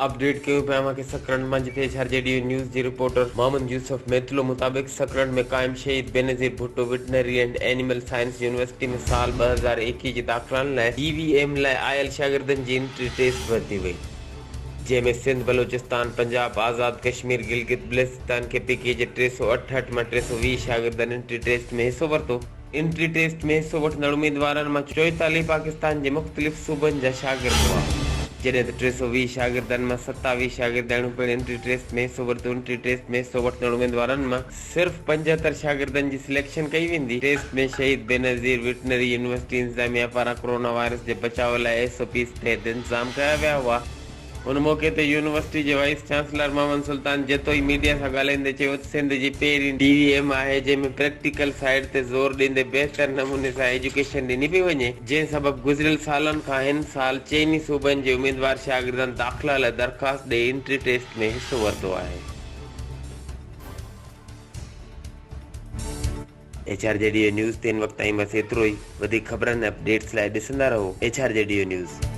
Update कयूं पिया के सकरन मंझ ते एचआरजेडीयू न्यूज़ जी रिपोर्टर मोहम्मद यूसुफ मेतलो मुताबिक सकरन में कायम शहीद Benazir Bhutto veterinary and animal science university में साल 2021 जे दाख़िलनि लाइ DVM लाइ आयल शागिर्दनि जी एंट्री टेस्ट वरिती वई, जंहिंमें सिंध, बलोचिस्तान, पंजाब, आज़ाद कश्मीर, गिलगित बल्तिस्तान KPK जे 368 मां 320 शागिर्दनि एंट्री टेस्ट में हिस्सो वरितो। एंट्री टेस्ट में हिस्सो वठंदड़ उम्मीदवारनि मां 44 पाकिस्तान जे मुख़्तलिफ़ सूबनि जा शागिर्द हुआ, जॾहिं त 320 शागिर्दनि मां 27 शागिर्दनि पिणु एंट्री टेस्ट में हिस्सो वरितो। एंट्री टेस्ट में हिस्सो वठंदड़ उम्मीदवारनि मां सिर्फ़ 75 शागिर्दनि जी सिलेक्शन कई वेंदी। टेस्ट में शहीद बेनज़ीर वेटनरी यूनिवर्सिटी इंतज़ामिया पारां कोरोना वायरस जे बचाव लाइ SOPs तहत इंतज़ाम कया विया हुआ। उन मौके ते यूनिवर्सिटी जे वाइस चांसलर मोहम्मद सुल्तान जेतोई मीडिया सां ॻाल्हाईंदे चयो त सिंध जी पहिरीं DVM आहे जंहिंमें प्रैक्टिकल साइड ते ज़ोर ॾींदे बहितर नमूने सां एजुकेशन ॾिनी पई वञे, जंहिं सबबु गुज़िरियल सालनि खां हिन साल चइनी सूबनि जे उम्मीदवार शागिर्दनि दाख़िला लाइ दरख़्वास्त ॾेई एंट्री टेस्ट में हिस्सो वरितो आहे। HRJDO न्यूज़ ते हिन वक़्त ताईं बस एतिरो ई। वधीक ख़बरनि ऐं अपडेट्स लाइ ॾिसंदा रहो HRJDO न्यूज़।